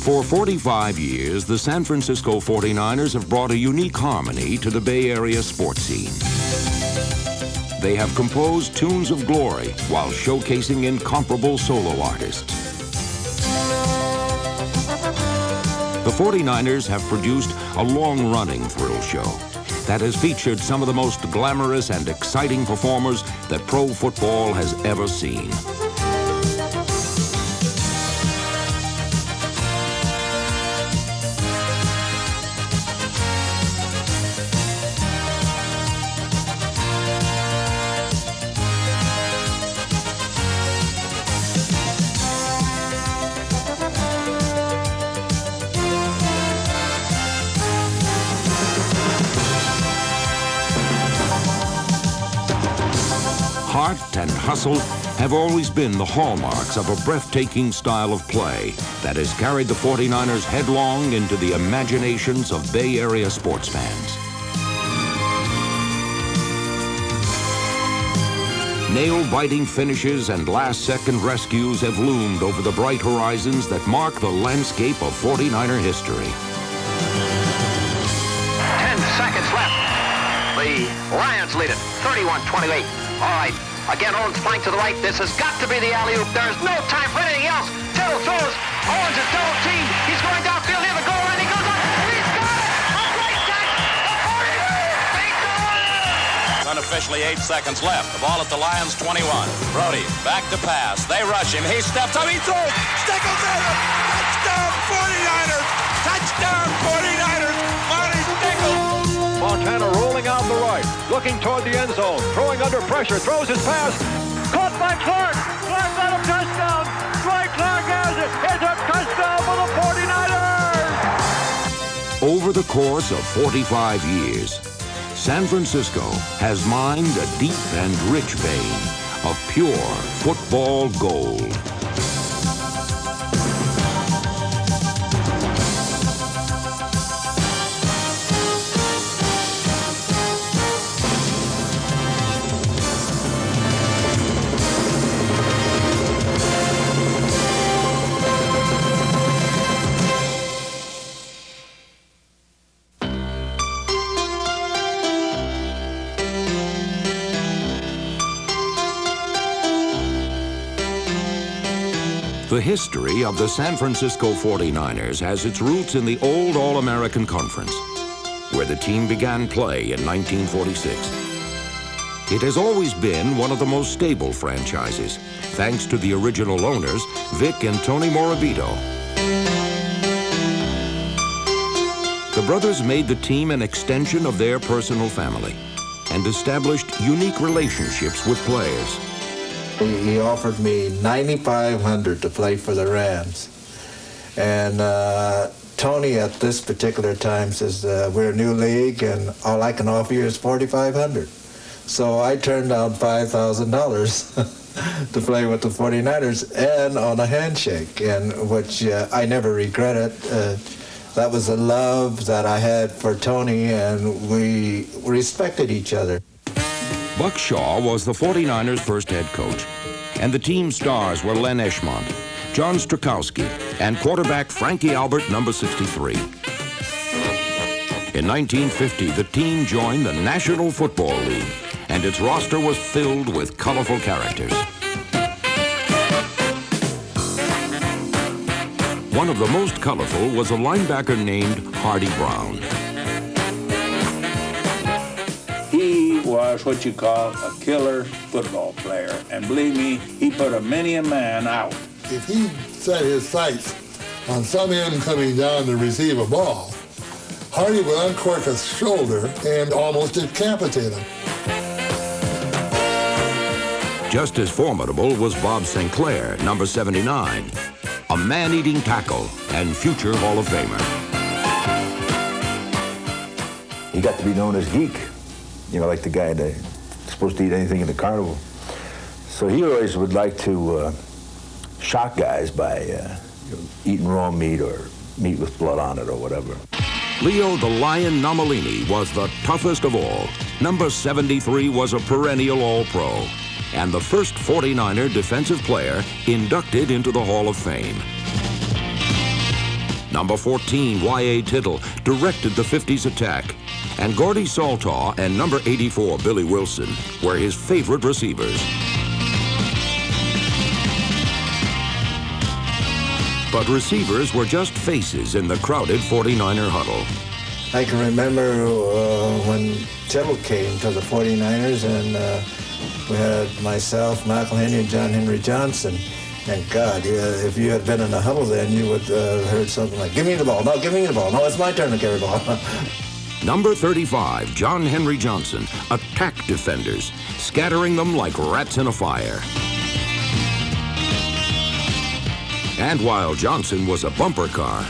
For 45 years, the San Francisco 49ers have brought a unique harmony to the Bay Area sports scene. They have composed tunes of glory while showcasing incomparable solo artists. The 49ers have produced a long-running thrill show that has featured some of the most glamorous and exciting performers that pro football has ever seen. Heart and hustle have always been the hallmarks of a breathtaking style of play that has carried the 49ers headlong into the imaginations of Bay Area sports fans. Nail-biting finishes and last-second rescues have loomed over the bright horizons that mark the landscape of 49er history. 10 seconds left. The Lions lead it, 31-28. All right, again, Owens flank to the right. This has got to be the alley-oop. There's no time for anything else. Tittle throws. Owens is double teamed. He's going downfield near the goal line. He goes up. He's got it. A great catch. The 49ers take the lead. It's unofficially 8 seconds left. The ball at the Lions' 21. Brody back to pass. They rush him. He steps up. He throws. Stickles in it. Touchdown 49ers. Touchdown 49ers. Marty Stickles. Montana rolling out the right, looking toward the end zone, throwing under pressure, throws his pass. Caught by Clark. Clark got him, touchdown. Dwight Clark has it. It's a touchdown for the 49ers. Over the course of 45 years, San Francisco has mined a deep and rich vein of pure football gold. The history of the San Francisco 49ers has its roots in the old All-American Conference, where the team began play in 1946. It has always been one of the most stable franchises, thanks to the original owners, Vic and Tony Morabito. The brothers made the team an extension of their personal family and established unique relationships with players. He offered me $9,500 to play for the Rams. And Tony at this particular time says, we're a new league and all I can offer you is $4,500. So I turned down $5,000 to play with the 49ers and on a handshake, and which I never regretted. That was a love that I had for Tony, and we respected each other. Buck Shaw was the 49ers' first head coach, and the team stars were Len Eschmont, John Strakowski, and quarterback Frankie Albert, number 63. In 1950, the team joined the National Football League, and its roster was filled with colorful characters. One of the most colorful was a linebacker named Hardy Brown. He was what you call a killer football player, and believe me, he put many a man out. If he set his sights on some end coming down to receive a ball, Hardy would uncork his shoulder and almost decapitate him. Just as formidable was Bob Sinclair, number 79, a man-eating tackle and future Hall of Famer. He got to be known as Geek, you know, like the guy that's supposed to eat anything in the carnival. So he always would like to shock guys by eating raw meat or meat with blood on it or whatever. Leo the Lion Nomalini was the toughest of all. Number 73 was a perennial All-Pro and the first 49er defensive player inducted into the Hall of Fame. Number 14, Y.A. Tittle, directed the 50s attack. And Gordy Saltaw and number 84, Billy Wilson, were his favorite receivers. But receivers were just faces in the crowded 49er huddle. I can remember when Tittle came to the 49ers, and we had myself, Michael Henry, and John Henry Johnson. And God, if you had been in the huddle then, you would have heard something like, "Give me the ball. No, give me the ball. No, it's my turn to carry the ball." Number 35, John Henry Johnson, attacked defenders, scattering them like rats in a fire. And while Johnson was a bumper car,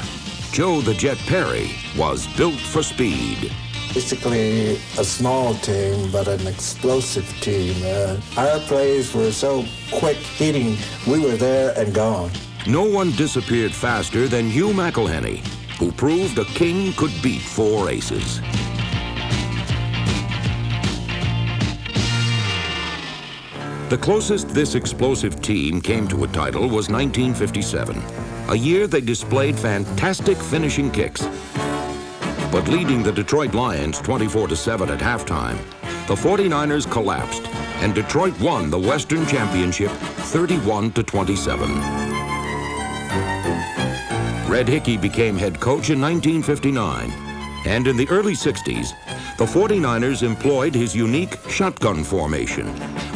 Joe the Jet Perry was built for speed. Basically a small team, but an explosive team. Our plays were so quick hitting, we were there and gone. No one disappeared faster than Hugh McElhenney, who proved a king could beat four aces. The closest this explosive team came to a title was 1957, a year they displayed fantastic finishing kicks. But leading the Detroit Lions 24-7 at halftime, the 49ers collapsed, and Detroit won the Western Championship 31-27. Red Hickey became head coach in 1959, and in the early 60s, the 49ers employed his unique shotgun formation,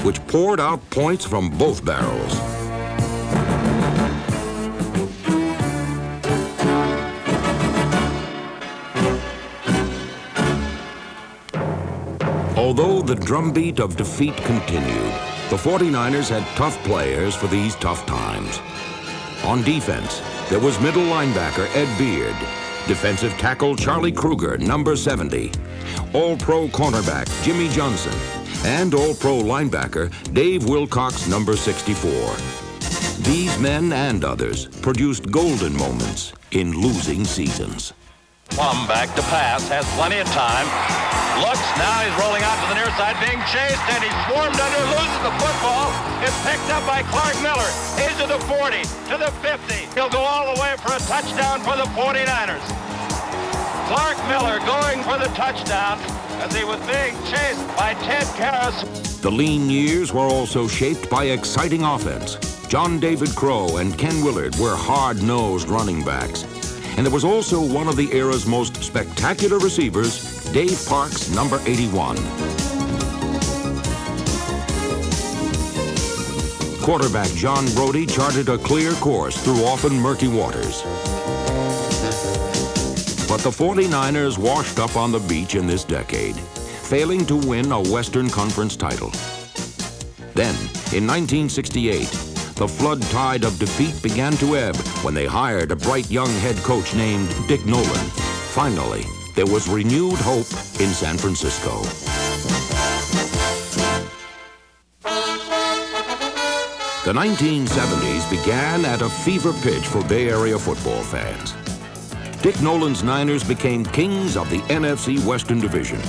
which poured out points from both barrels. Although the drumbeat of defeat continued, the 49ers had tough players for these tough times. On defense, there was middle linebacker Ed Beard, defensive tackle Charlie Kruger, number 70, All-Pro cornerback Jimmy Johnson, and All-Pro linebacker Dave Wilcox, number 64. These men and others produced golden moments in losing seasons. Plum back to pass, has plenty of time. Looks, now he's rolling out to the near side, being chased, and he's swarmed under, loses the football. It's picked up by Clark Miller. He's to the 40, to the 50. He'll go all the way for a touchdown for the 49ers. Clark Miller going for the touchdown as he was being chased by Ted Karras. The lean years were also shaped by exciting offense. John David Crow and Ken Willard were hard-nosed running backs. And there was also one of the era's most spectacular receivers, Dave Parks, number 81. Quarterback John Brody charted a clear course through often murky waters. But the 49ers washed up on the beach in this decade, failing to win a Western Conference title. Then, in 1968, the flood tide of defeat began to ebb when they hired a bright young head coach named Dick Nolan. Finally, there was renewed hope in San Francisco. The 1970s began at a fever pitch for Bay Area football fans. Dick Nolan's Niners became kings of the NFC Western Division,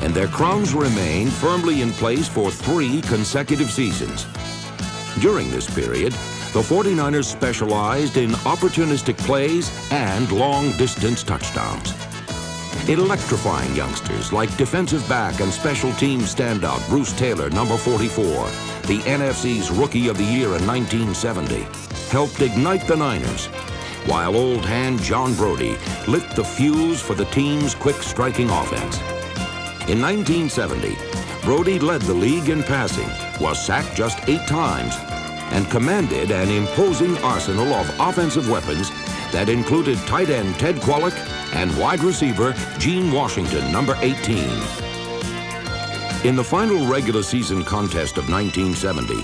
and their crowns remained firmly in place for 3 consecutive seasons. During this period, the 49ers specialized in opportunistic plays and long-distance touchdowns. Electrifying youngsters like defensive back and special teams standout Bruce Taylor, number 44, the NFC's Rookie of the Year in 1970, helped ignite the Niners, while old hand John Brody lit the fuse for the team's quick-striking offense. In 1970, Brody led the league in passing, was sacked just 8 times, and commanded an imposing arsenal of offensive weapons that included tight end Ted Kwolek and wide receiver Gene Washington, number 18. In the final regular season contest of 1970,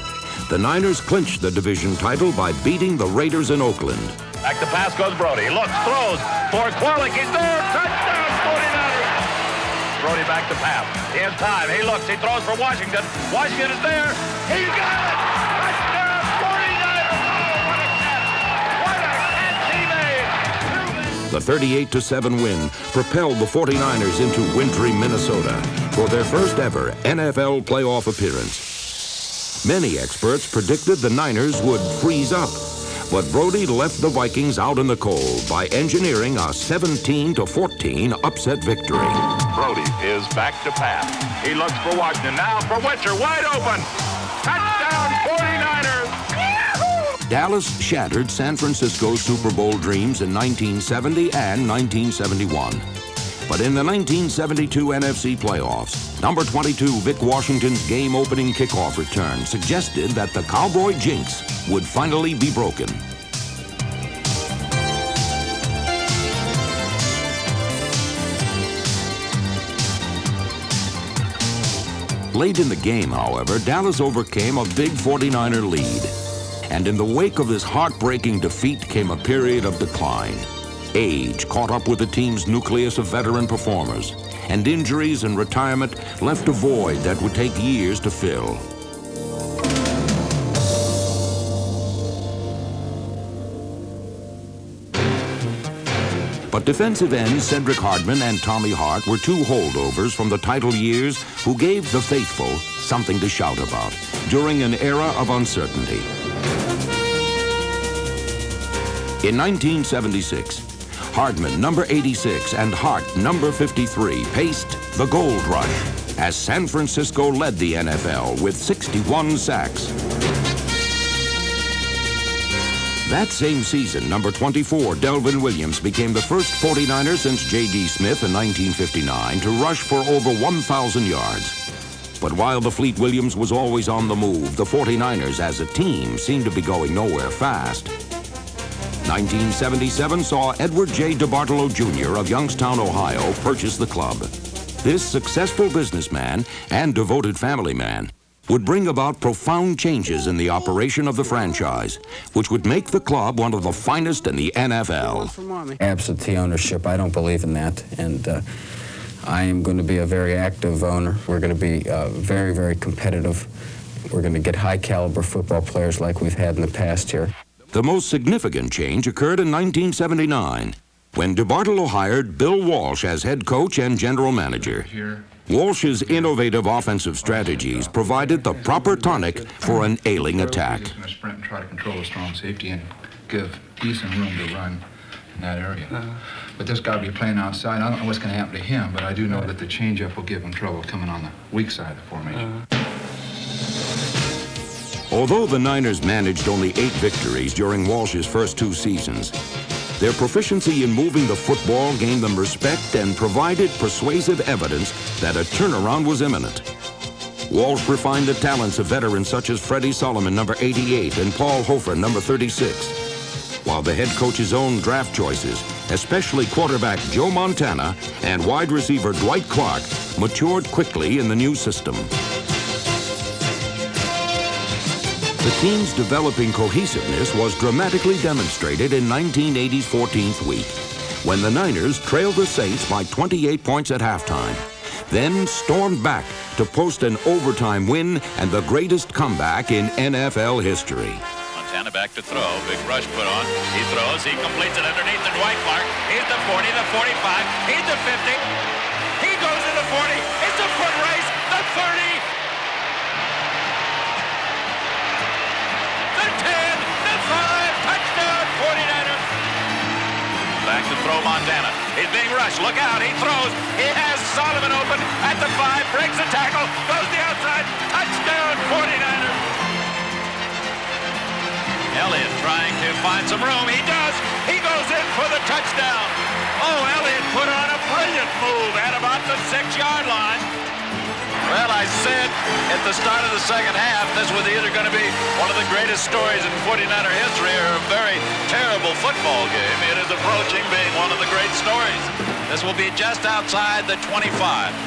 the Niners clinched the division title by beating the Raiders in Oakland. Back to pass goes Brody. Looks, throws for Kwolek. He's there. Touchdown, 49ers. Brody back to pass. He has time. He looks. He throws for Washington. Washington is there. He's got it. Touchdown, 49ers. Oh, what a catch. What a catch he made. The 38-7 win propelled the 49ers into wintry Minnesota for their first ever NFL playoff appearance. Many experts predicted the Niners would freeze up, But Brody left the Vikings out in the cold by engineering a 17-14 upset victory. Brody is back to pass. He looks for Washington. Now for Witcher, wide open. Touchdown, 49ers! Dallas shattered San Francisco's Super Bowl dreams in 1970 and 1971. But in the 1972 NFC playoffs, number 22 Vic Washington's game-opening kickoff return suggested that the Cowboy jinx would finally be broken. Late in the game, however, Dallas overcame a big 49er lead. And in the wake of this heartbreaking defeat came a period of decline. Age caught up with the team's nucleus of veteran performers, and injuries and retirement left a void that would take years to fill. But defensive ends Cedric Hardman and Tommy Hart were two holdovers from the title years who gave the faithful something to shout about during an era of uncertainty. In 1976, Hardman, number 86, and Hart, number 53, paced the gold rush as San Francisco led the NFL with 61 sacks. That same season, number 24, Delvin Williams, became the first 49er since J.D. Smith in 1959 to rush for over 1,000 yards. But while the Fleet Williams was always on the move, the 49ers as a team seemed to be going nowhere fast. 1977 saw Edward J. DeBartolo Jr. of Youngstown, Ohio, purchase the club. This successful businessman and devoted family man would bring about profound changes in the operation of the franchise, which would make the club one of the finest in the NFL. Absentee ownership, I don't believe in that, and I am going to be a very active owner. We're going to be very, very competitive. We're going to get high-caliber football players like we've had in the past here. The most significant change occurred in 1979, when DeBartolo hired Bill Walsh as head coach and general manager. Walsh's innovative offensive strategies provided the proper tonic for an ailing attack. We're just going to sprint and try to control a strong safety and give decent room to run in that area. But this guy will be playing outside. I don't know what's going to happen to him, but I do know that the changeup will give him trouble coming on the weak side of the formation. Although the Niners managed only 8 victories during Walsh's first 2 seasons, their proficiency in moving the football gained them respect and provided persuasive evidence that a turnaround was imminent. Walsh refined the talents of veterans such as Freddie Solomon, number 88, and Paul Hofer, number 36, while the head coach's own draft choices, especially quarterback Joe Montana and wide receiver Dwight Clark, matured quickly in the new system. The team's developing cohesiveness was dramatically demonstrated in 1980's 14th week, when the Niners trailed the Saints by 28 points at halftime, then stormed back to post an overtime win and the greatest comeback in NFL history. Montana back to throw. Big rush put on. He throws. He completes it underneath to Dwight Clark. He's the 40, the 45. He's the 50. He goes to the 40. It's a foot race. The 30. The 10. The 5. Touchdown, 49ers. Back to throw Montana. He's being rushed. Look out. He throws. He has Solomon open at the 5. Breaks the tackle. Goes the outside. Touchdown, 49ers. Elliott trying to find some room. He does. He goes in for the touchdown. Oh, Elliott put on a brilliant move at about the 6-yard line. Well, I said at the start of the second half, this was either going to be one of the greatest stories in 49er history or a very terrible football game. It is approaching being one of the great stories. This will be just outside the 25.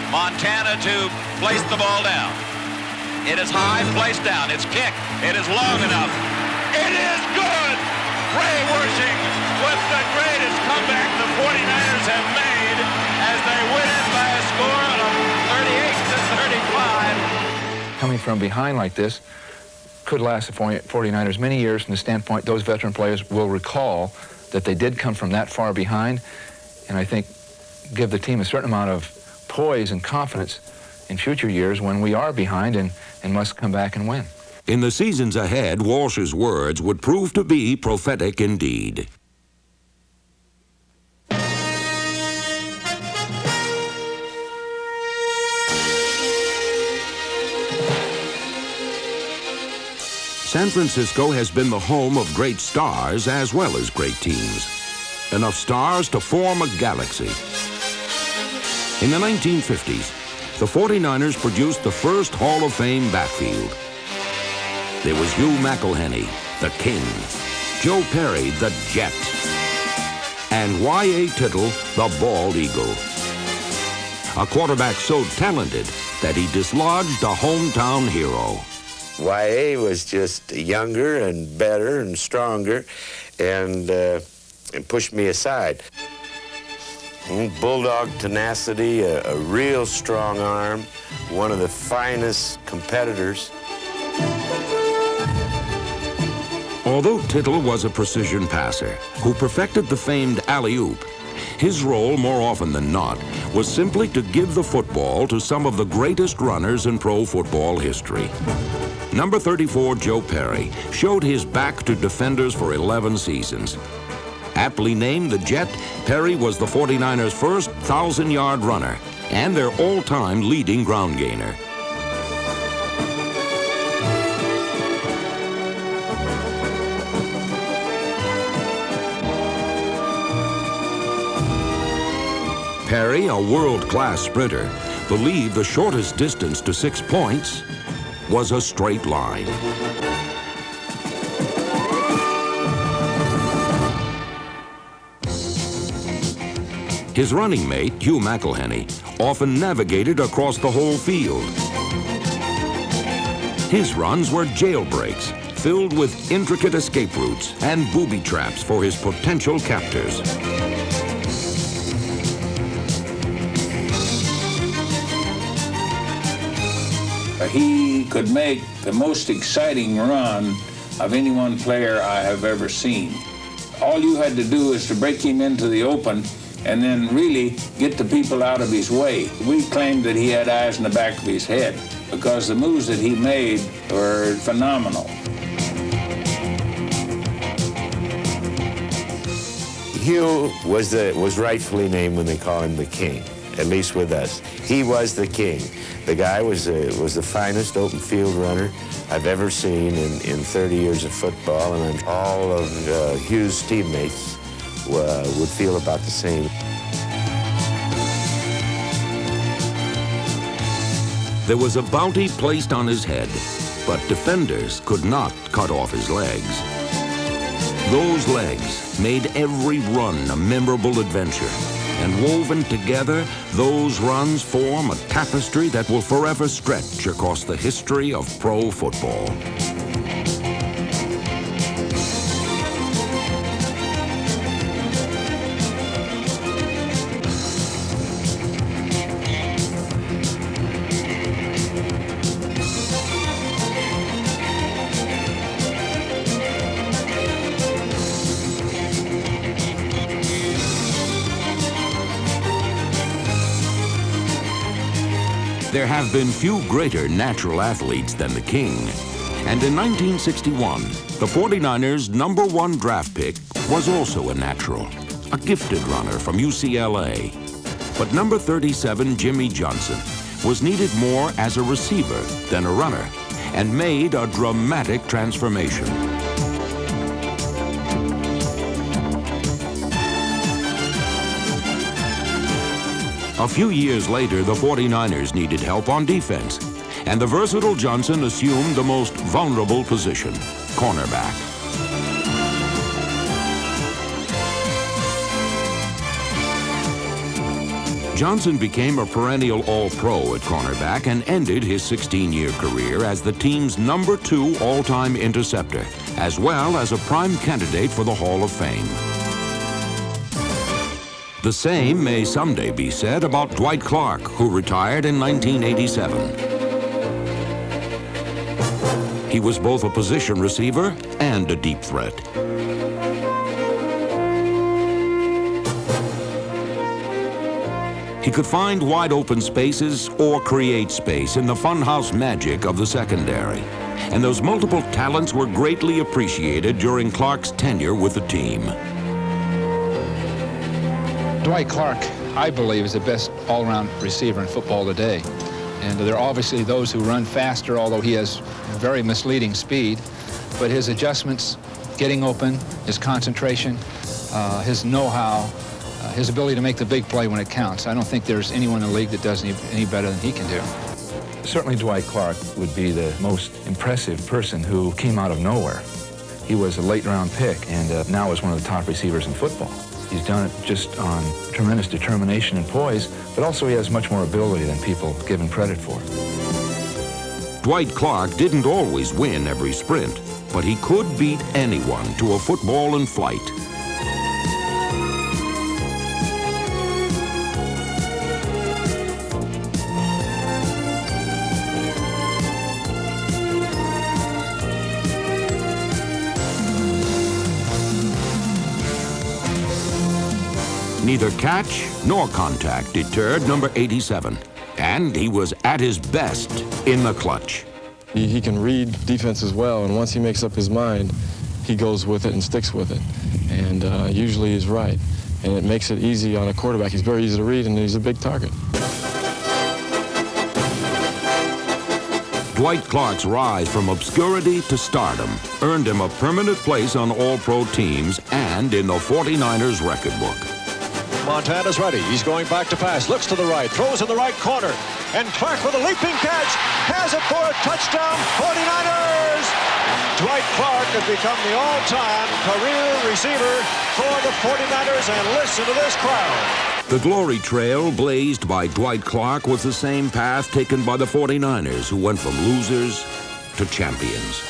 Montana to place the ball down. It is high, placed down. It's kicked. It is long enough. It is good! Ray Wersching with the greatest comeback the 49ers have made as they win it by a score of 38-35. Coming from behind like this could last the 49ers many years from the standpoint those veteran players will recall that they did come from that far behind, and I think give the team a certain amount of poise and confidence in future years when we are behind and must come back and win. In the seasons ahead, Walsh's words would prove to be prophetic indeed. San Francisco has been the home of great stars as well as great teams. Enough stars to form a galaxy. In the 1950s, the 49ers produced the first Hall of Fame backfield. There was Hugh McElhenney, the King, Joe Perry, the Jet, and Y.A. Tittle, the Bald Eagle. A quarterback so talented that he dislodged a hometown hero. Y.A. was just younger and better and stronger and pushed me aside. Bulldog tenacity, a real strong arm, one of the finest competitors. Although Tittle was a precision passer who perfected the famed alley-oop, his role, more often than not, was simply to give the football to some of the greatest runners in pro football history. Number 34, Joe Perry, showed his back to defenders for 11 seasons. Aptly named the Jet, Perry was the 49ers' first 1,000-yard runner and their all-time leading ground gainer. Perry, a world-class sprinter, believed the shortest distance to 6 points was a straight line. His running mate, Hugh McElhenney, often navigated across the whole field. His runs were jailbreaks, filled with intricate escape routes and booby traps for his potential captors. He could make the most exciting run of any one player I have ever seen. All you had to do is to break him into the open and then really get the people out of his way. We claimed that he had eyes in the back of his head because the moves that he made were phenomenal. Hugh was rightfully named when they call him the King, at least with us. He was the King. The guy was the finest open field runner I've ever seen in 30 years of football, and all of Hugh's teammates would feel about the same. There was a bounty placed on his head, but defenders could not cut off his legs. Those legs made every run a memorable adventure, and woven together, those runs form a tapestry that will forever stretch across the history of pro football. There have been few greater natural athletes than the King. And in 1961, the 49ers' #1 draft pick was also a natural, a gifted runner from UCLA. But number 37, Jimmy Johnson, was needed more as a receiver than a runner and made a dramatic transformation. A few years later, the 49ers needed help on defense, and the versatile Johnson assumed the most vulnerable position, cornerback. Johnson became a perennial All-Pro at cornerback and ended his 16-year career as the team's #2 all-time interceptor, as well as a prime candidate for the Hall of Fame. The same may someday be said about Dwight Clark, who retired in 1987. He was both a position receiver and a deep threat. He could find wide open spaces or create space in the funhouse magic of the secondary. and those multiple talents were greatly appreciated during Clark's tenure with the team. Dwight Clark, I believe, is the best all-around receiver in football today. And there are obviously those who run faster, although he has very misleading speed. But his adjustments, getting open, his concentration, his know-how, his ability to make the big play when it counts. I don't think there's anyone in the league that does any better than he can do. Certainly Dwight Clark would be the most impressive person who came out of nowhere. He was a late-round pick and now is one of the top receivers in football. He's done it just on tremendous determination and poise, but also he has much more ability than people give him credit for. Dwight Clark didn't always win every sprint, but he could beat anyone to a football in flight. Neither catch nor contact deterred number 87, and he was at his best in the clutch. He can read defenses well, and once he makes up his mind, he goes with it and sticks with it. And usually he's right. And it makes it easy on a quarterback. He's very easy to read, and he's a big target. Dwight Clark's rise from obscurity to stardom earned him a permanent place on All-Pro teams and in the 49ers record book. Montana's ready. He's going back to pass. Looks to the right. Throws in the right corner. And Clark with a leaping catch. Has it for a touchdown. 49ers! Dwight Clark has become the all-time career receiver for the 49ers. And listen to this crowd. The glory trail blazed by Dwight Clark was the same path taken by the 49ers, who went from losers to champions.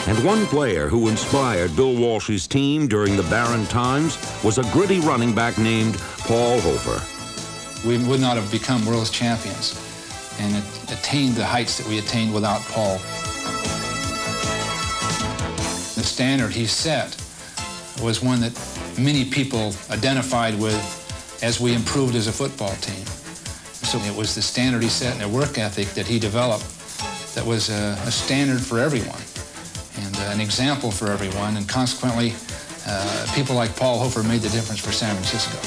And one player who inspired Bill Walsh's team during the barren times was a gritty running back named Paul Hofer. We would not have become world champions and attained the heights that we attained without Paul. The standard he set was one that many people identified with as we improved as a football team. So it was the standard he set and a work ethic that he developed that was a standard for everyone. And an example for everyone, and consequently, people like Paul Hofer made the difference for San Francisco.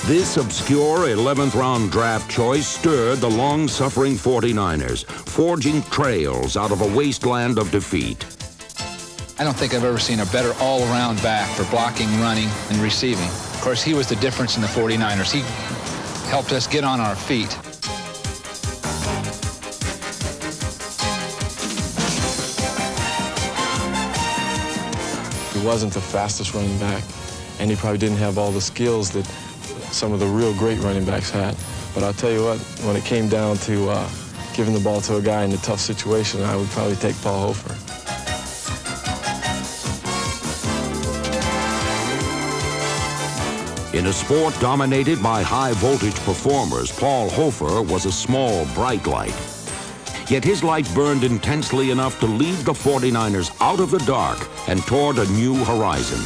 This obscure 11th round draft choice stirred the long-suffering 49ers, forging trails out of a wasteland of defeat. I don't think I've ever seen a better all-around back for blocking, running, and receiving. Of course, he was the difference in the 49ers. He helped us get on our feet. He wasn't the fastest running back, and he probably didn't have all the skills that some of the real great running backs had. But I'll tell you what, when it came down to giving the ball to a guy in a tough situation, I would probably take Paul Hofer. In a sport dominated by high-voltage performers, Paul Hofer was a small, bright light. Yet his light burned intensely enough to lead the 49ers out of the dark and toward a new horizon.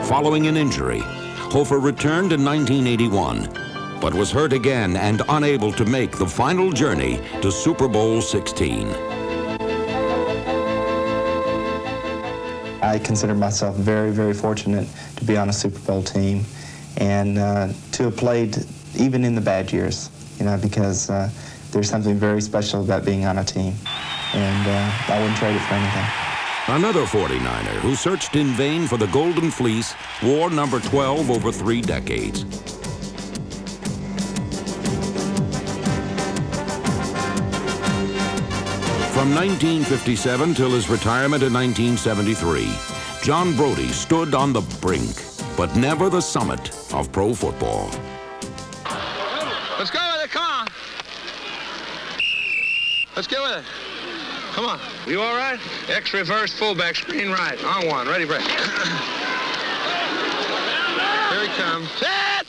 Following an injury, Hofer returned in 1981, but was hurt again and unable to make the final journey to Super Bowl 16. I consider myself very, very fortunate to be on a Super Bowl team and to have played even in the bad years, you know, because there's something very special about being on a team, and I wouldn't trade it for anything. Another 49er who searched in vain for the Golden Fleece wore number 12 over 3 decades. From 1957 till his retirement in 1973, John Brodie stood on the brink, but never the summit of pro football. Let's go with it, come on. Let's get with it. Come on. You all right? X reverse, fullback, screen right. On one, ready, break. Here he comes. Set!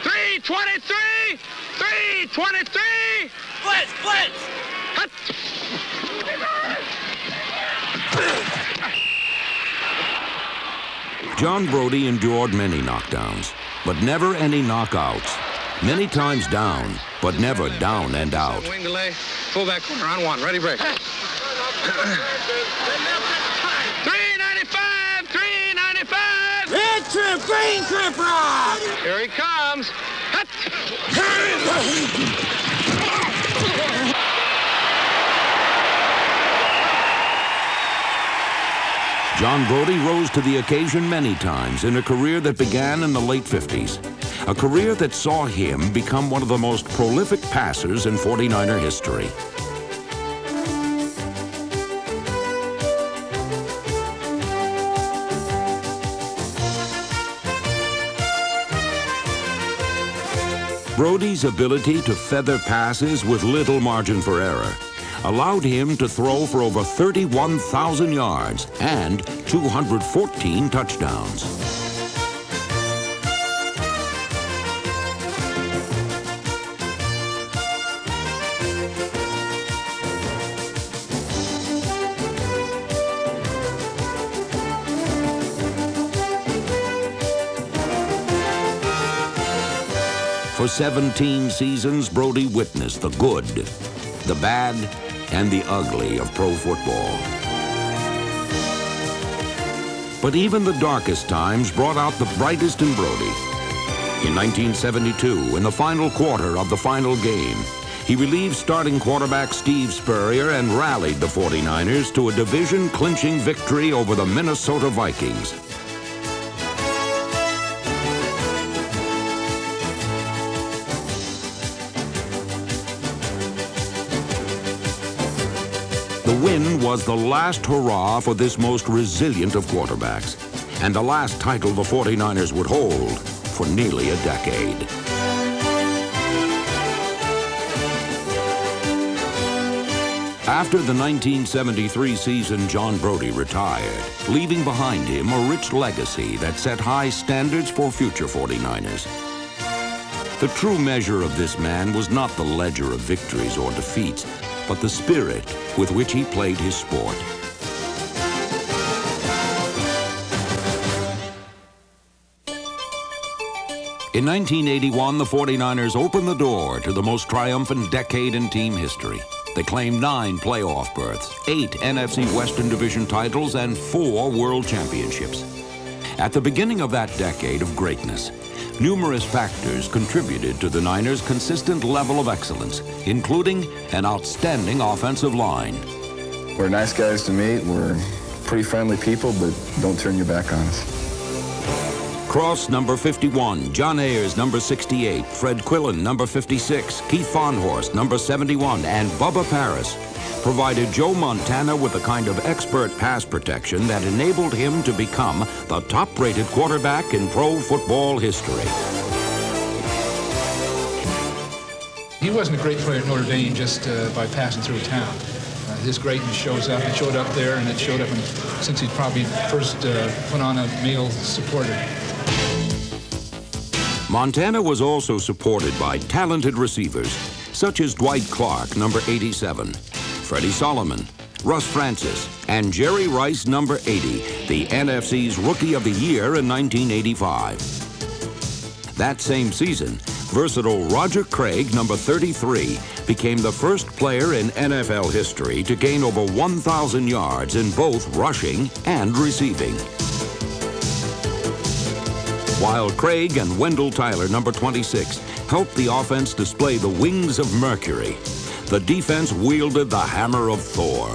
323! 323! Blitz, blitz! Hut! John Brodie endured many knockdowns, but never any knockouts. Many times down, but never down and out. Wing delay, fullback corner on one. Ready, break. 395, 395. Red trip, green trip, rock. Here he comes. John Brodie rose to the occasion many times in a career that began in the late 50s. A career that saw him become one of the most prolific passers in 49er history. Brodie's ability to feather passes with little margin for error allowed him to throw for over 31,000 yards and 214 touchdowns. For 17 seasons, Brodie witnessed the good, the bad, and the ugly of pro football. But even the darkest times brought out the brightest in Brodie. In 1972, in the final quarter of the final game, he relieved starting quarterback Steve Spurrier and rallied the 49ers to a division-clinching victory over the Minnesota Vikings. The win was the last hurrah for this most resilient of quarterbacks, and the last title the 49ers would hold for nearly a decade. After the 1973 season, John Brodie retired, leaving behind him a rich legacy that set high standards for future 49ers. The true measure of this man was not the ledger of victories or defeats, but the spirit with which he played his sport. In 1981, the 49ers opened the door to the most triumphant decade in team history. They claimed 9 playoff berths, 8 NFC Western Division titles, and 4 world championships. At the beginning of that decade of greatness, numerous factors contributed to the Niners' consistent level of excellence, including an outstanding offensive line. We're nice guys to meet. We're pretty friendly people, but don't turn your back on us. Cross, number 51, John Ayers, number 68, Fred Quillen, number 56, Keith Fahnhorst, number 71, and Bubba Paris provided Joe Montana with the kind of expert pass protection that enabled him to become the top-rated quarterback in pro football history. He wasn't a great player at Notre Dame just by passing through town. His greatness shows up. It showed up there, and it showed up since he probably first put on a male supporter. Montana was also supported by talented receivers, such as Dwight Clark, number 87, Freddie Solomon, Russ Francis, and Jerry Rice, number 80, the NFC's Rookie of the Year in 1985. That same season, versatile Roger Craig, number 33, became the first player in NFL history to gain over 1,000 yards in both rushing and receiving. While Craig and Wendell Tyler, number 26, helped the offense display the wings of Mercury, the defense wielded the hammer of Thor.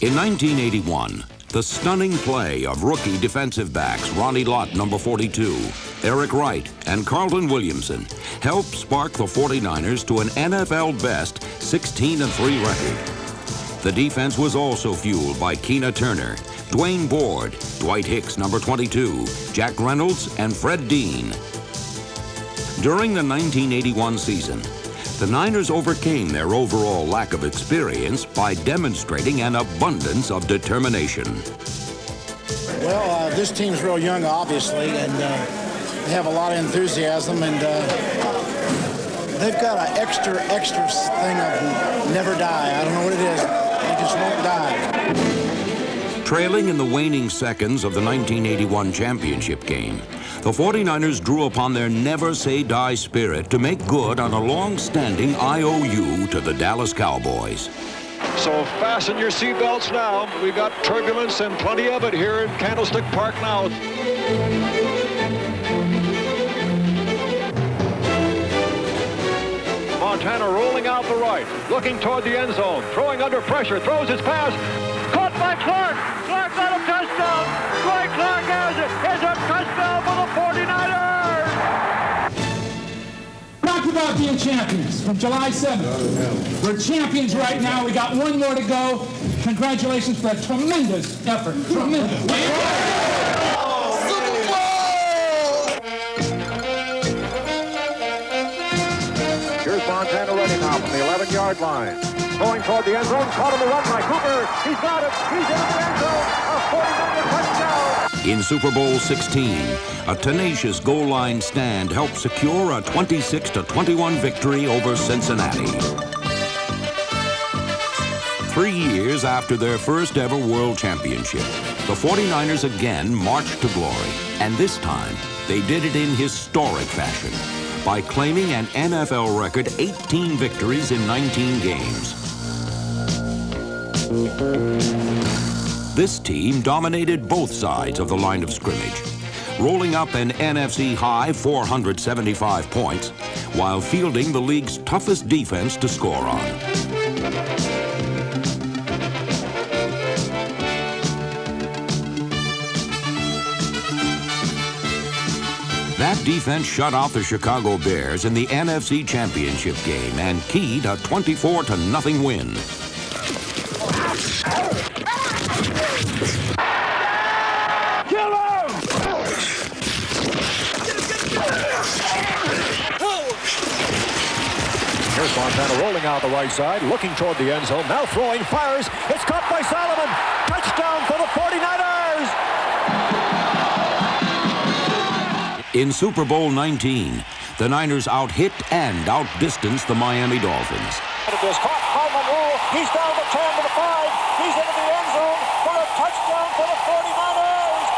In 1981, the stunning play of rookie defensive backs Ronnie Lott, number 42, Eric Wright, and Carlton Williamson helped spark the 49ers to an NFL best 16-3 record. The defense was also fueled by Keena Turner, Dwayne Board, Dwight Hicks, number 22, Jack Reynolds, and Fred Dean. During the 1981 season, the Niners overcame their overall lack of experience by demonstrating an abundance of determination. Well, this team's real young, obviously, and they have a lot of enthusiasm, and They've got an extra thing of never die. I don't know what it is. They just won't die. Trailing in the waning seconds of the 1981 championship game, the 49ers drew upon their never-say-die spirit to make good on a long-standing IOU to the Dallas Cowboys. So fasten your seatbelts now. We've got turbulence and plenty of it here in Candlestick Park now. Montana rolling out the right, looking toward the end zone, throwing under pressure, throws his pass, caught by Clark. Clark got a touchdown. Dwight Clark has it. It's a touchdown for the 49ers. Talk about being champions from July 7th. We're champions right now. We got one more to go. Congratulations for a tremendous effort. Tremendous. Here's Montana ready now from the 11-yard line. Going toward the end zone, caught on the run by Cooper. He's got it. He's in the end zone. A 49er touchdown. In Super Bowl 16, a tenacious goal line stand helped secure a 26-21 victory over Cincinnati. 3 years after their first ever world championship, the 49ers again marched to glory, and this time they did it in historic fashion by claiming an NFL record 18 victories in 19 games. This team dominated both sides of the line of scrimmage, rolling up an NFC high 475 points while fielding the league's toughest defense to score on. That defense shut out the Chicago Bears in the NFC Championship game and keyed a 24-0 win. Kill him! Here's Montana rolling out the right side, looking toward the end zone, now throwing, fires. It's caught by Solomon. Touchdown for the 49ers! In Super Bowl 19, the Niners out-hit and out-distanced the Miami Dolphins. It is caught by Monroe. He's down the 10 to the 5. He's into the end zone for a touchdown for the 49ers.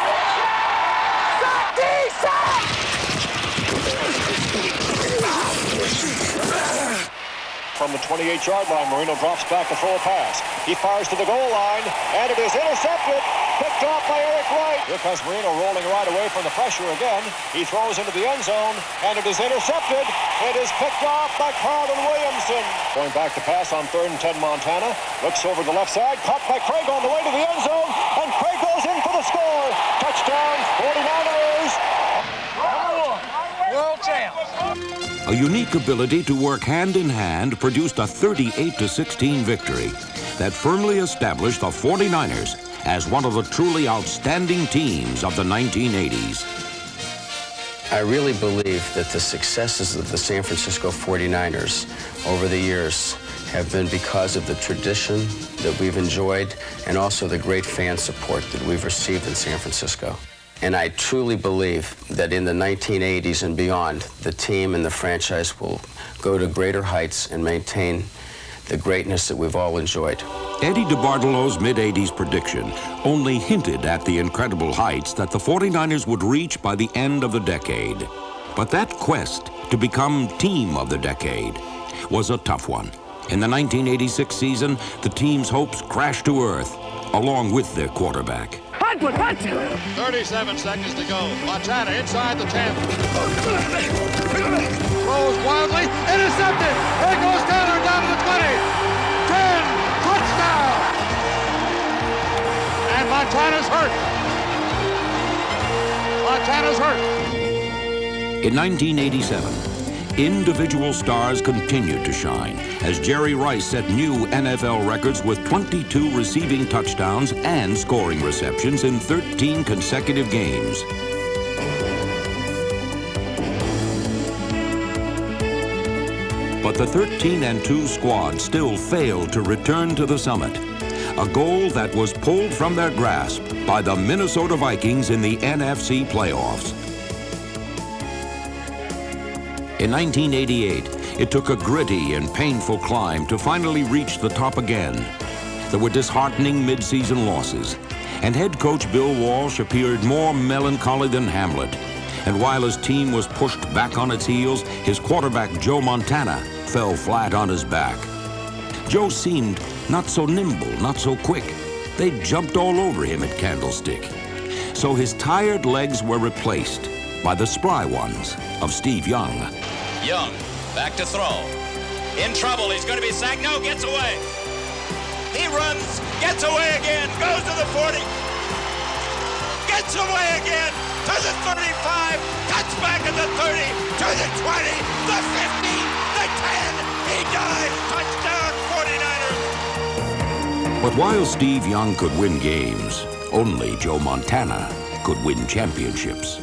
From the 28-yard line, Marino drops back to throw a pass. He fires to the goal line, and it is intercepted. Picked off by Eric Wright. Here comes Marino rolling right away from the pressure again. He throws into the end zone, and it is intercepted. It is picked off by Carlton Williamson. Going back to pass on 3rd and 10 Montana. Looks over the left side, caught by Craig on the way to the end zone, and Craig goes in for the score. Touchdown, 49ers. World champs. A unique ability to work hand-in-hand produced a 38-16 victory that firmly established the 49ers as one of the truly outstanding teams of the 1980s. I really believe that the successes of the San Francisco 49ers over the years have been because of the tradition that we've enjoyed and also the great fan support that we've received in San Francisco. And I truly believe that in the 1980s and beyond, the team and the franchise will go to greater heights and maintain the greatness that we've all enjoyed. Eddie DeBartolo's mid-80s prediction only hinted at the incredible heights that the 49ers would reach by the end of the decade. But that quest to become team of the decade was a tough one. In the 1986 season, the team's hopes crashed to earth, along with their quarterback. 37 seconds to go. Montana inside the 10. Throws wildly. Intercepted. There goes Taylor down to the 20. 10. Touchdown. And Montana's hurt. Montana's hurt. In 1987, individual stars continued to shine as Jerry Rice set new NFL records with 22 receiving touchdowns and scoring receptions in 13 consecutive games. But the 13-2 squad still failed to return to the summit, a goal that was pulled from their grasp by the Minnesota Vikings in the NFC playoffs. In 1988, It took a gritty and painful climb to finally reach the top again. There were disheartening mid-season losses, and head coach Bill Walsh appeared more melancholy than Hamlet. And while his team was pushed back on its heels, his quarterback Joe Montana fell flat on his back. Joe seemed not so nimble, not so quick. They jumped all over him at Candlestick. So his tired legs were replaced by the spry ones of Steve Young. Young, back to throw. In trouble, he's going to be sacked. No, gets away. He runs, gets away again, goes to the 40. Gets away again to the 35. Cuts back at the 30, to the 20, the 50, the 10. He dives. Touchdown, 49ers. But while Steve Young could win games, only Joe Montana could win championships.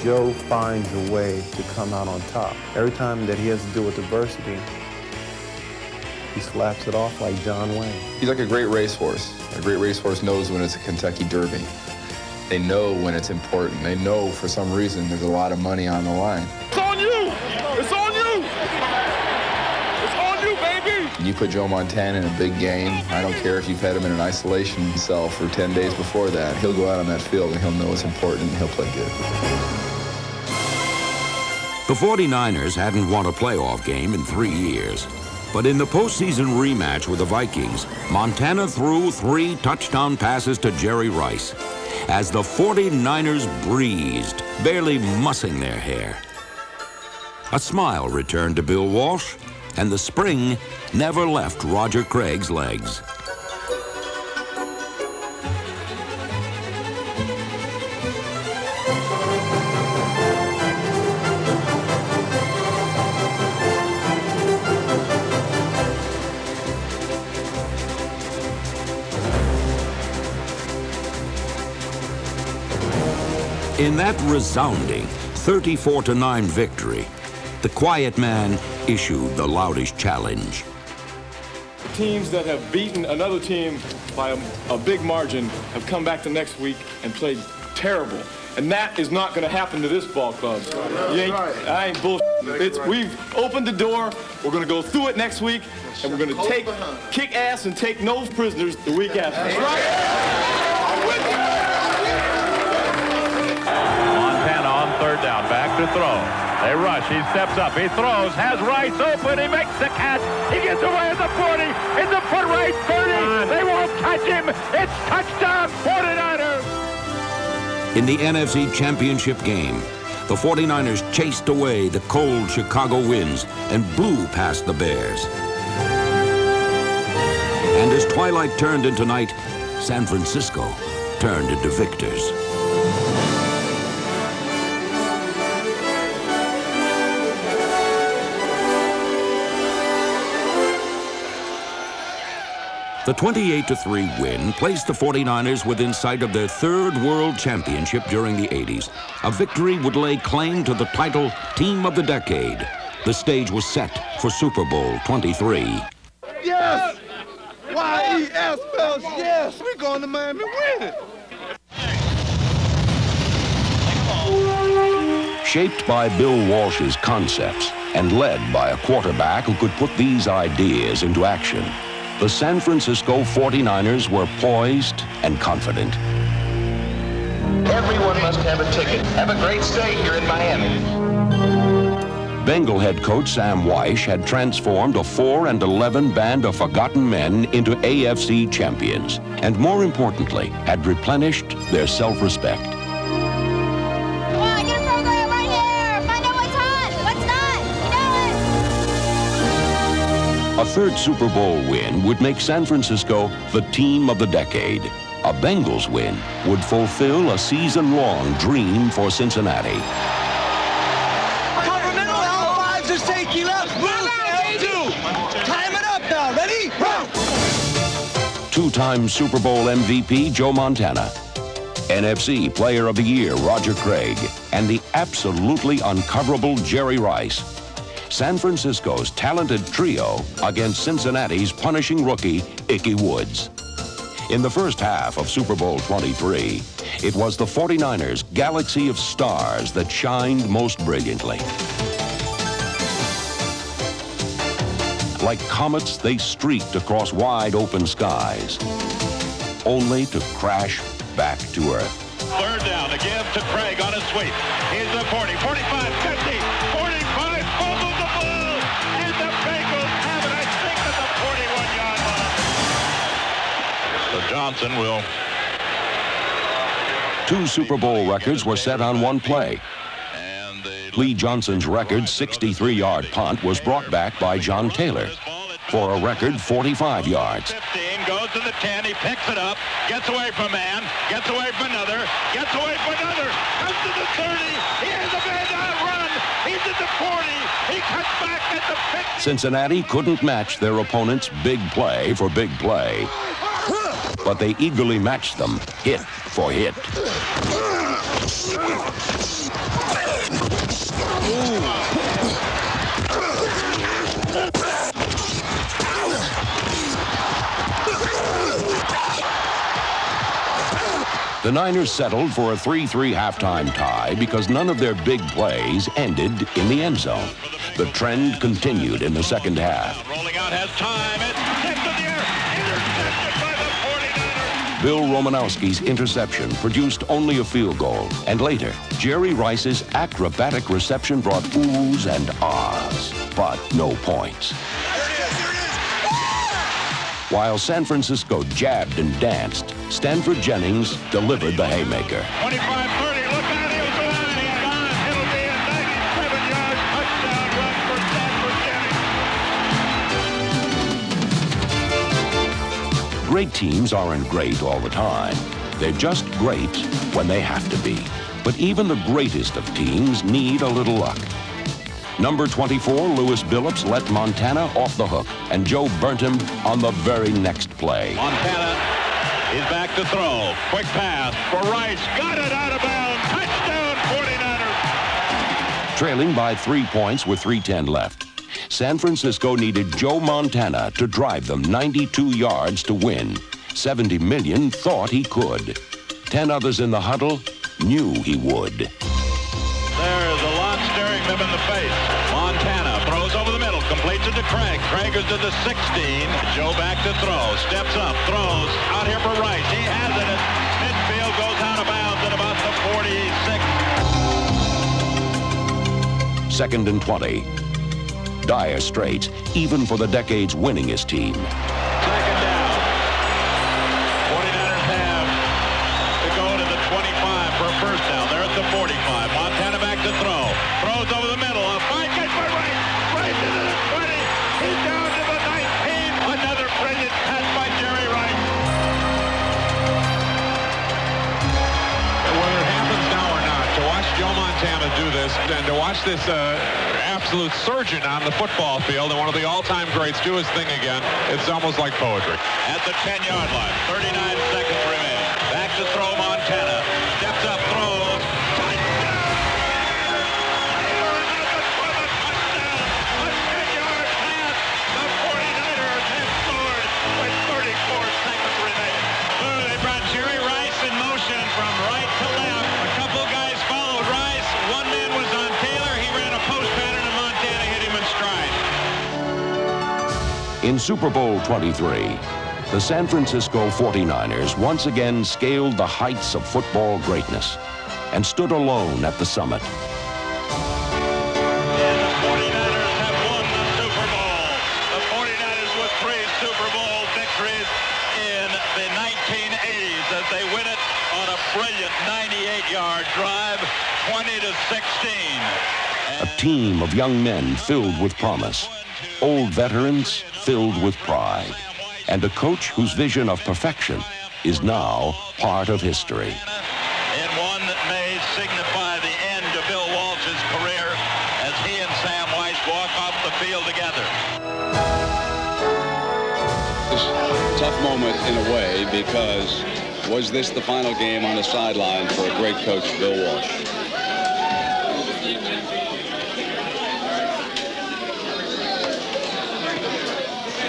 Joe finds a way to come out on top. Every time that he has to deal with adversity, he slaps it off like John Wayne. He's like a great racehorse. A great racehorse knows when it's a Kentucky Derby. They know when it's important. They know for some reason there's a lot of money on the line. It's on you! It's on you! It's on you, baby! You put Joe Montana in a big game, I don't care if you've had him in an isolation cell for 10 days before that, he'll go out on that field and he'll know it's important and he'll play good. The 49ers hadn't won a playoff game in 3 years. But in the postseason rematch with the Vikings, Montana threw 3 touchdown passes to Jerry Rice as the 49ers breezed, barely mussing their hair. A smile returned to Bill Walsh, and the spring never left Roger Craig's legs. In that resounding 34-9 victory, the quiet man issued the loudest challenge. Teams that have beaten another team by a big margin have come back the next week and played terrible. And that is not going to happen to this ball club. I ain't bullshit. We've opened the door. We're going to go through it next week, and we're going to kick ass and take no prisoners the week after. That's right. Montana on third down, back to throw. They rush, he steps up, he throws, has Rice open, he makes the catch, he gets away at the 40, in the foot race, 30, they won't catch him, it's touchdown, 49ers! In the NFC Championship game, the 49ers chased away the cold Chicago winds and blew past the Bears. And as twilight turned into night, San Francisco turned into victors. The 28-3 win placed the 49ers within sight of their 3rd World Championship during the 80s. A victory would lay claim to the title Team of the Decade. The stage was set for Super Bowl 23. Yes! Y-E-S spells yes! We're going to Miami winning! Shaped by Bill Walsh's concepts and led by a quarterback who could put these ideas into action, the San Francisco 49ers were poised and confident. Everyone must have a ticket. Have a great stay here in Miami. Bengal head coach Sam Weish had transformed a 4-11 band of forgotten men into AFC champions, and more importantly, had replenished their self-respect. A 3rd Super Bowl win would make San Francisco the team of the decade. A Bengals win would fulfill a season-long dream for Cincinnati. Governmental L5s is taking left. Move L2. Time it up now. Ready? Run! 2-time Super Bowl MVP Joe Montana, NFC Player of the Year Roger Craig, and the absolutely uncoverable Jerry Rice. San Francisco's talented trio against Cincinnati's punishing rookie, Ickey Woods. In the first half of Super Bowl 23, it was the 49ers' galaxy of stars that shined most brilliantly. Like comets, they streaked across wide open skies, only to crash back to Earth. Third down, the give to Craig on a sweep. He's the 40, 45, 50, 45, fumbles the ball, and the Bengals have it, I think, at the 41-yard line. So Johnson will... 2 Super Bowl records were set on one play. Lee Johnson's record 63-yard punt was brought back by John Taylor for a record 45 yards. 15 goes to the 10, he picks it up, gets away from a man, gets away from another, gets away from another, comes to the 30, he has a man down run, he's at the 40, he cuts back at the 50. Cincinnati couldn't match their opponent's big play for big play, but they eagerly matched them hit for hit. The Niners settled for a 3-3 halftime tie because none of their big plays ended in the end zone. The trend continued in the second half. Rolling out has time, it's tipped in the air, intercepted by the 49ers. Bill Romanowski's interception produced only a field goal, and later, Jerry Rice's acrobatic reception brought oohs and ahs, but no points. While San Francisco jabbed and danced, Stanford Jennings delivered the haymaker. 25-30, look out, he'll go on, he's gone. It'll be a 97-yard touchdown run for Stanford Jennings. Great teams aren't great all the time. They're just great when they have to be. But even the greatest of teams need a little luck. Number 24, Lewis Billups, let Montana off the hook, and Joe burnt him on the very next play. Montana is back to throw. Quick pass for Rice. Got it out of bounds. Touchdown, 49ers. Trailing by 3 points with 3:10 left. San Francisco needed Joe Montana to drive them 92 yards to win. 70 million thought he could. 10 others in the huddle knew he would. There's a lot staring them in the face. Montana throws over the middle, completes it to Craig. Craig is to the 16. Joe back to throw, steps up, throws out here for Rice. He has it at midfield, goes out of bounds at about the 46. 2nd and 20. Dire straits, even for the decade's winningest team. Second down. 49ers have to go to the 25 for a first down. They're at the 45. Montana back to throw. Throws over the middle. A fine catch by Rice. Rice to the 20. He's down to the 19. Another brilliant catch by Jerry Rice. Whether it happens now or not, to watch Joe Montana do this and to watch this absolute surgeon on the football field and one of the all-time greats do his thing again, it's almost like poetry. At the 10-yard line, 39 seconds remaining. Back to throw Montana. Steps up, throws. Touchdown! A 10-yard pass. The 49ers have scored with 34 seconds remaining. Oh, they brought Jerry Rice in motion from right to left. A couple guys followed Rice. One man was on Taylor. He ran a post pattern and Montana hit him in stride. In Super Bowl 23, the San Francisco 49ers once again scaled the heights of football greatness and stood alone at the summit. And the 49ers have won the Super Bowl. The 49ers with 3 Super Bowl victories in the 1980s as they win it on a brilliant 98-yard drive, 20-16. A team of young men filled with promise, old veterans filled with pride, and a coach whose vision of perfection is now part of history. And one that may signify the end of Bill Walsh's career as he and Sam Weiss walk off the field together. Tough moment in a way, because was this the final game on the sideline for a great coach, Bill Walsh?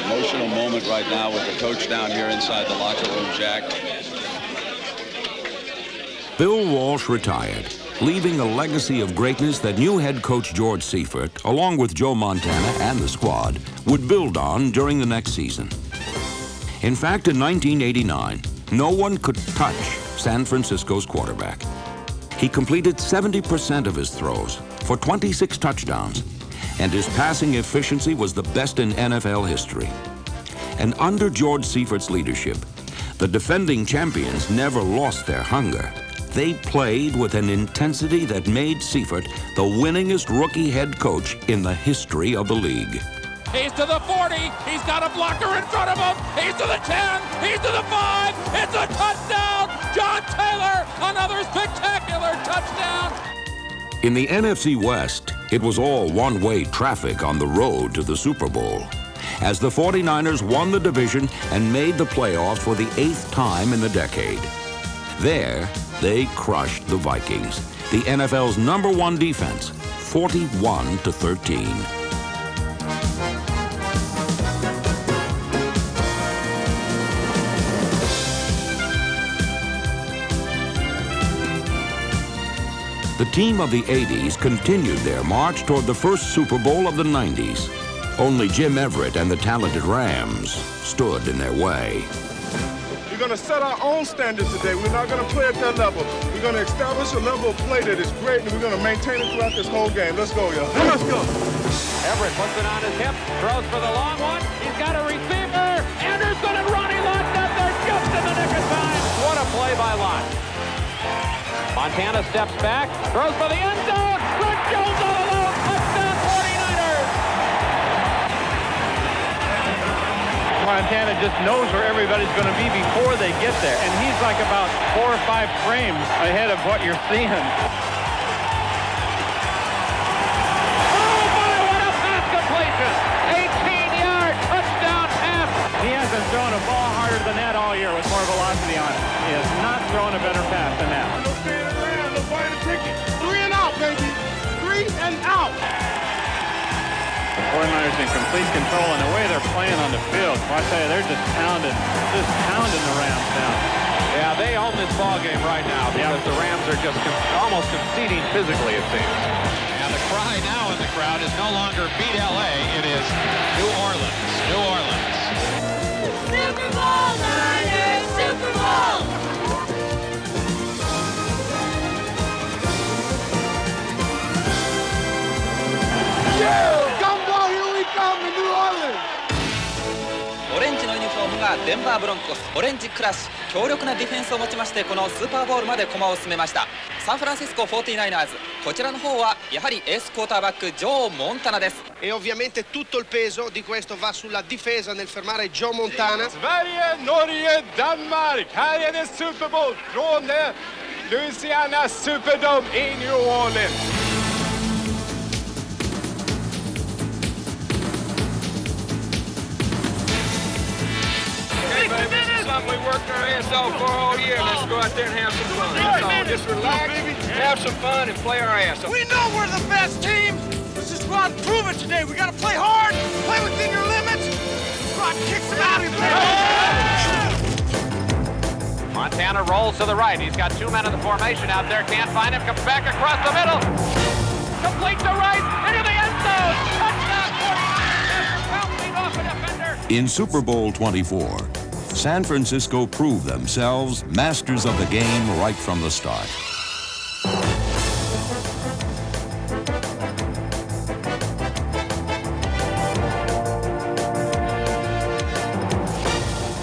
Emotional moment right now with the coach down here inside the locker room, Jack. Bill Walsh retired, leaving a legacy of greatness that new head coach George Seifert, along with Joe Montana and the squad, would build on during the next season. In fact, in 1989, no one could touch San Francisco's quarterback. He completed 70% of his throws for 26 touchdowns, and his passing efficiency was the best in NFL history. And under George Seifert's leadership, the defending champions never lost their hunger. They played with an intensity that made Seifert the winningest rookie head coach in the history of the league. He's to the 40. He's got a blocker in front of him. He's to the 10. He's to the 5. It's a touchdown. John Taylor, another spectacular touchdown. In the NFC West, it was all one-way traffic on the road to the Super Bowl, as the 49ers won the division and made the playoffs for the 8th time in the decade. There, they crushed the Vikings, the NFL's #1 defense, 41-13. The team of the 80s continued their march toward the first Super Bowl of the 90s. Only Jim Everett and the talented Rams stood in their way. We're going to set our own standards today. We're not going to play at that level. We're going to establish a level of play that is great, and we're going to maintain it throughout this whole game. Let's go, y'all. Let's go. Everett puts it on his hip, throws for the long one. He's got a receiver. Anderson and Ronnie locked up there just in the nick of time. What a play by Lott. Montana steps back, throws for the end zone. Brett Jones all alone. Touchdown 49ers. Montana just knows where everybody's going to be before they get there. And he's like about 4 or 5 frames ahead of what you're seeing. Oh, my, what a pass completion. 18-yard touchdown pass. He hasn't thrown a ball harder than that all year with more velocity on it. He has not thrown a better pass than that. 3 and out, baby. 3 and out. The 49ers in complete control, and the way they're playing on the field, I tell you, they're just pounding the Rams down. Yeah, they own this ball game right now because the Rams are just almost conceding physically, it seems. And the cry now in the crowd is no longer beat LA, it is New Orleans, New Orleans. Super Bowl, Niners! Super Bowl! Gumbo, here we come in New Orleans! オレンジのユニフォームがデンバーブロンコス、オレンジクラッシュ、強力なディフェンスを持ちましてこのスーパーボウルまで駒を進めました。サンフランシスコ 49ers、 こちらの方はやはりエースクォーターバックジョー・モンタナです。E ovviamente tutto il peso di questo va sulla difesa nel fermare Joe Montana. Sverige, Norge, Danmark, här är det Super Bowl från Louisiana Superdome i New Orleans. Hey, baby, this is something we worked our ass off for all year. Let's go out there and have some fun. That's all. Just relax, have some fun, and play our ass off. We know we're the best team. Let's just go out and prove it today. We got to play hard, play within your limits. Go out and kick some out of here. Montana rolls to the right. He's got 2 men in the formation out there. Can't find him. Comes back across the middle. Complete to right. Into the end zone. Touchdown 49ers. Bouncing off a defender. In Super Bowl 24, San Francisco proved themselves masters of the game right from the start.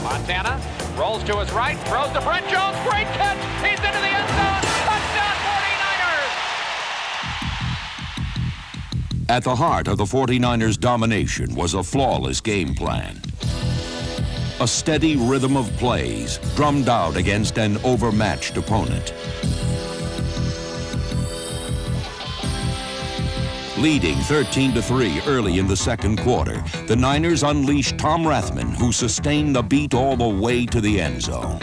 Montana rolls to his right, throws to Brett Jones. Great catch. He's into the end zone. Touchdown 49ers. At the heart of the 49ers' domination was a flawless game plan. A steady rhythm of plays drummed out against an overmatched opponent. Leading 13-3 early in the second quarter, the Niners unleashed Tom Rathman, who sustained the beat all the way to the end zone.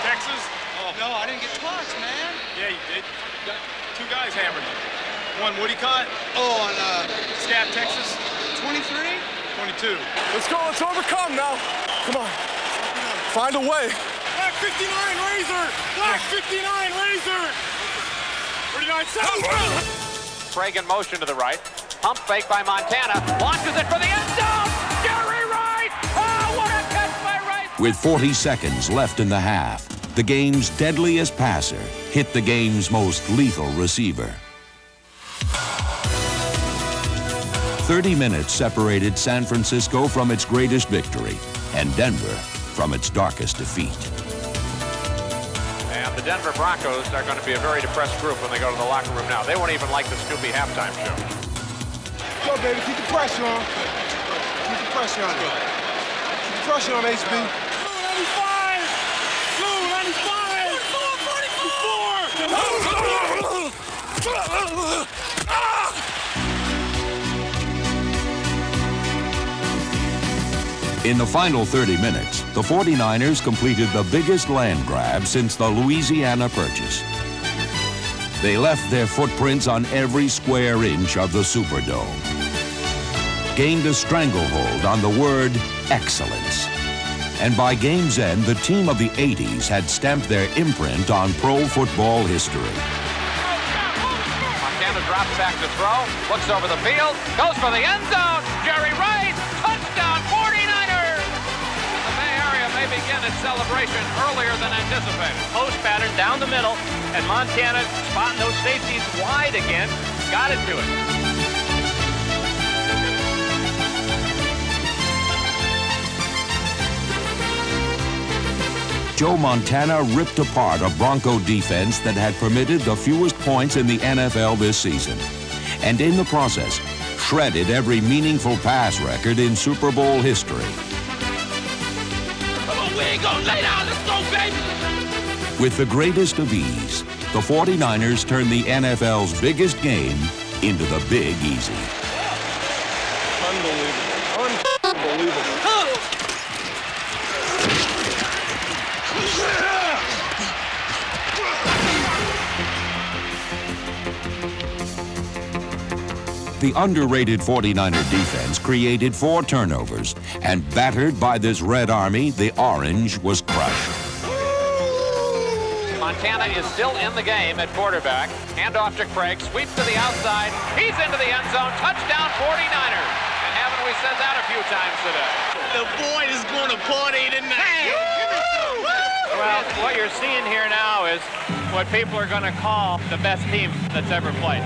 Texas? Oh. No, I didn't get tossed, man. Yeah, you did. Got 2 guys hammered you. One Woody caught. Oh, on Scat, Texas. 23? 22. Let's go. Let's overcome now. Come on. Find a way. Black 59 Razor! Black 59 Razor! 39 7. Craig in motion to the right. Pump fake by Montana. Launches it for the end zone. Jerry Rice! Oh, what a catch by Rice! With 40 seconds left in the half, the game's deadliest passer hit the game's most lethal receiver. 30 minutes separated San Francisco from its greatest victory and Denver from its darkest defeat. And the Denver Broncos are going to be a very depressed group when they go to the locker room now. They won't even like the Snoopy halftime show. Go, baby, keep the pressure on. Keep the pressure on. Keep the pressure on, HB. Blue 95! Blue 95! 44! In the final 30 minutes, the 49ers completed the biggest land grab since the Louisiana Purchase. They left their footprints on every square inch of the Superdome, gained a stranglehold on the word excellence, and by game's end, the team of the 80s had stamped their imprint on pro football history. Montana drops back to throw, looks over the field, goes for the end zone. Jerry Rice, touchdown 49ers! The Bay Area may begin its celebration earlier than anticipated. Post pattern down the middle, and Montana spotting those safeties wide again, got it to it. Joe Montana ripped apart a Bronco defense that had permitted the fewest points in the NFL this season, and in the process, shredded every meaningful pass record in Super Bowl history. Come on, we ain't gonna lay down. Let's go, baby! With the greatest of ease, the 49ers turned the NFL's biggest game into the Big Easy. Unbelievable. Unbelievable. The underrated 49er defense created 4 turnovers, and battered by this Red Army, the Orange was crushed. Montana is still in the game at quarterback. Hand off to Craig, sweeps to the outside. He's into the end zone. Touchdown 49ers. And haven't we said that a few times today? The boy is going to party tonight. Well, what you're seeing here now is what people are going to call the best team that's ever played.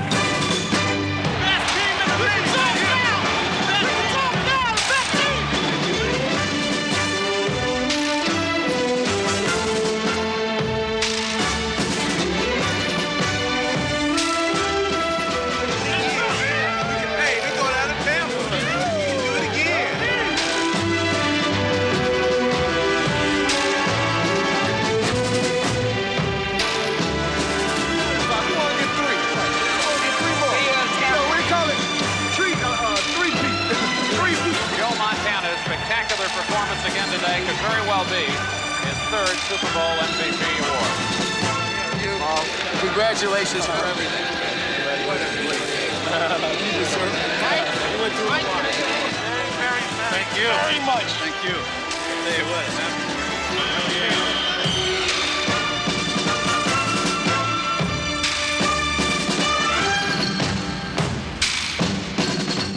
Performance again today could very well be his 3rd Super Bowl MVP award. Congratulations for everything. Thank you very much. Thank you. Hey, what?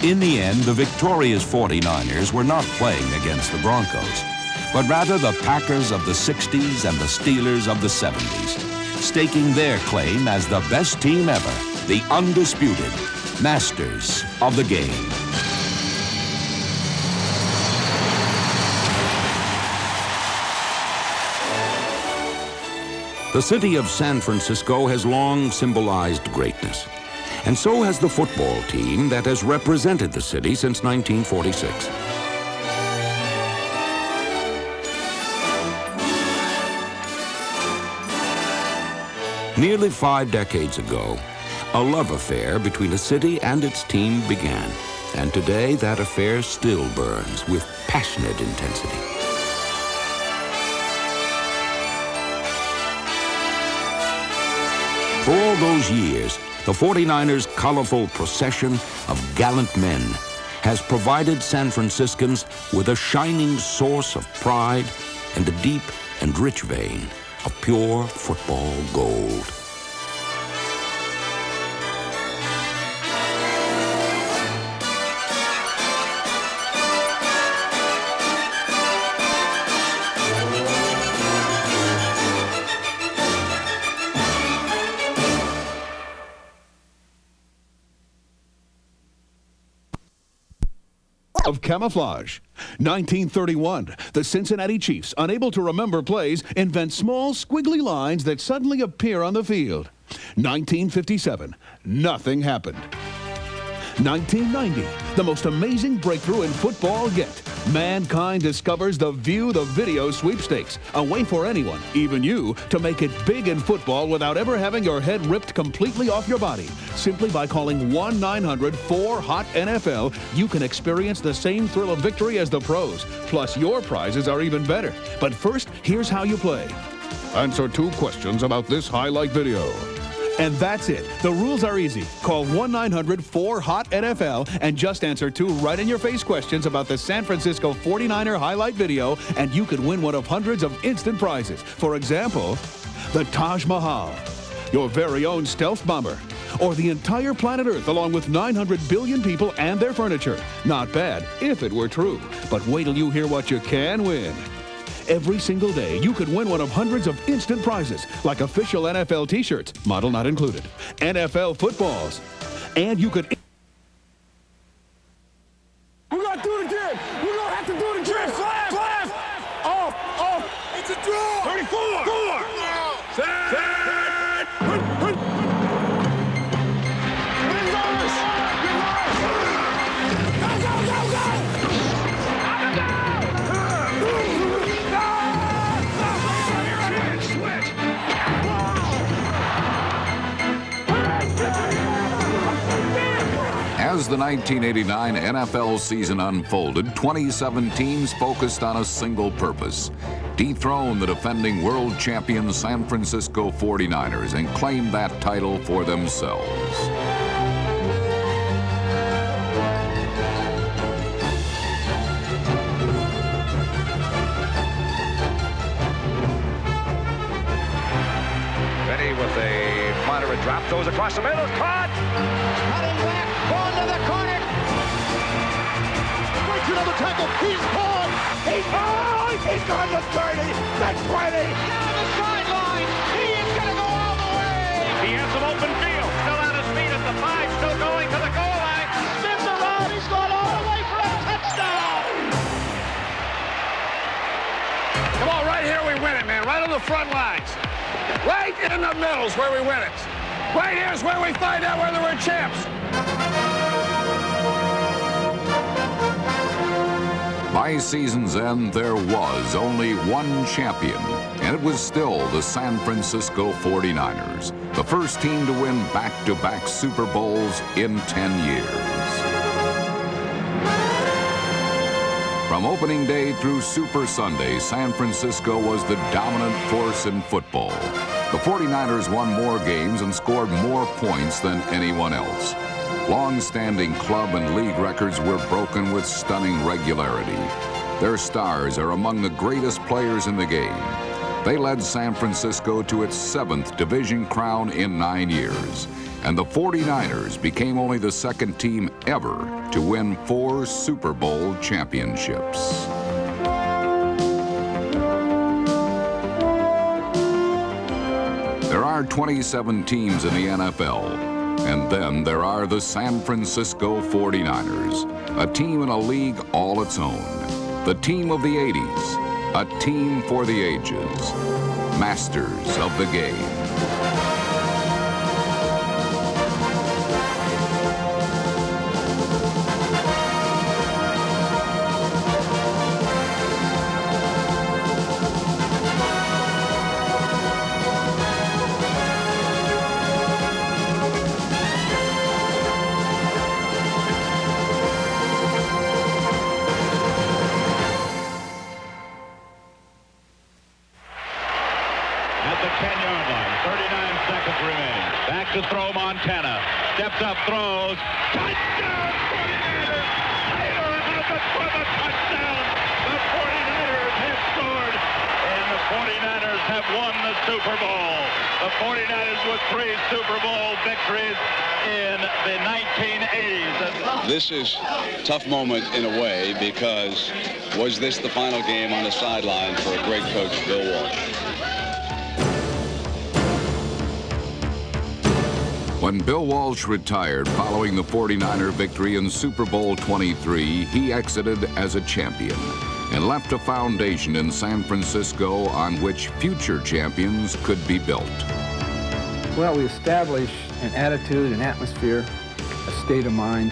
In the end, the victorious 49ers were not playing against the Broncos, but rather the Packers of the 60s and the Steelers of the 70s, staking their claim as the best team ever, the undisputed masters of the game. The city of San Francisco has long symbolized greatness. And so has the football team that has represented the city since 1946. Nearly 5 decades ago, a love affair between a city and its team began. And today, that affair still burns with passionate intensity. For all those years, the 49ers' colorful procession of gallant men has provided San Franciscans with a shining source of pride and the deep and rich vein of pure football gold. Of camouflage. 1931, the Cincinnati Chiefs, unable to remember plays, invent small, squiggly lines that suddenly appear on the field. 1957, nothing happened. 1990, the most amazing breakthrough in football yet. Mankind discovers the View the Video sweepstakes, a way for anyone, even you, to make it big in football without ever having your head ripped completely off your body. Simply by calling 1-900-4-HOT-NFL, you can experience the same thrill of victory as the pros. Plus, your prizes are even better. But first, here's how you play. Answer 2 questions about this highlight video. And that's it. The rules are easy. Call 1-900-4-HOT-NFL and just answer 2 right-in-your-face questions about the San Francisco 49er highlight video, and you could win one of hundreds of instant prizes. For example, the Taj Mahal, your very own stealth bomber, or the entire planet Earth along with 900 billion people and their furniture. Not bad, if it were true. But wait till you hear what you can win. Every single day, you could win one of hundreds of instant prizes, like official NFL t-shirts, model not included, NFL footballs, and you could... We're gonna do it again! We're gonna have to do it again! Flash! Flash! Off! Off! It's a draw! 34! 4! Set! As the 1989 NFL season unfolded, 27 teams focused on a single purpose: dethrone the defending world champion San Francisco 49ers and claim that title for themselves. Benny with a moderate drop, throws across the middle, caught! Cutting back, going to the corner. Breaks another tackle. He's caught. He's gone to 30, then 20. Down the sideline. He is going to go all the way. He has some open field. Still out of speed at the 5, still going to the goal line. Spins around. He's gone all the way for a touchdown. Come on, right here we win it, man. Right on the front lines. Right in the middle is where we win it. Right here is where we find out whether we're champs. By season's end, there was only one champion, and it was still the San Francisco 49ers, the first team to win back-to-back Super Bowls in 10 years. From opening day through Super Sunday, San Francisco was the dominant force in football. The 49ers won more games and scored more points than anyone else. Long-standing club and league records were broken with stunning regularity. Their stars are among the greatest players in the game. They led San Francisco to its 7th division crown in 9 years. And the 49ers became only the second team ever to win 4 Super Bowl championships. There are 27 teams in the NFL, and then there are the San Francisco 49ers, a team in a league all its own. The team of the 80s, a team for the ages, masters of the game. To throw Montana. Steps up, throws. Touchdown, 49ers! Taylor has it for the touchdown. The 49ers have scored 49ers have won the Super Bowl. The 49ers with 3 Super Bowl victories in the 1980s. This is a tough moment in a way because was this the final game on the sideline for a great coach, Bill Walsh? When Bill Walsh retired following the 49er victory in Super Bowl 23, he exited as a champion and left a foundation in San Francisco on which future champions could be built. Well, we establish an attitude, an atmosphere, a state of mind,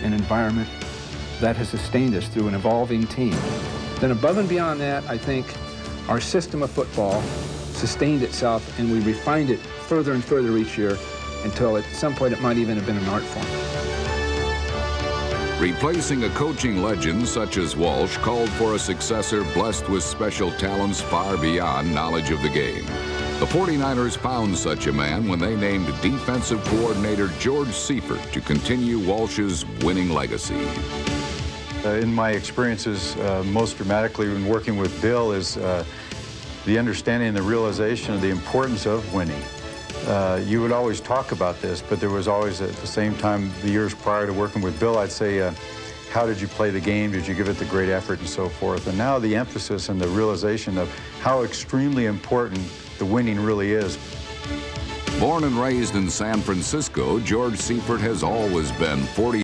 an environment that has sustained us through an evolving team. Then above and beyond that, I think our system of football sustained itself and we refined it further and further each year until at some point it might even have been an art form. Replacing a coaching legend such as Walsh called for a successor blessed with special talents far beyond knowledge of the game. The 49ers found such a man when they named defensive coordinator George Seifert to continue Walsh's winning legacy. In my experiences, most dramatically when working with Bill is the understanding and the realization of the importance of winning. You would always talk about this, but there was always, at the same time, the years prior to working with Bill, I'd say, how did you play the game? Did you give it the great effort and so forth? And now the emphasis and the realization of how extremely important the winning really is. Born and raised in San Francisco, George Seifert has always been 40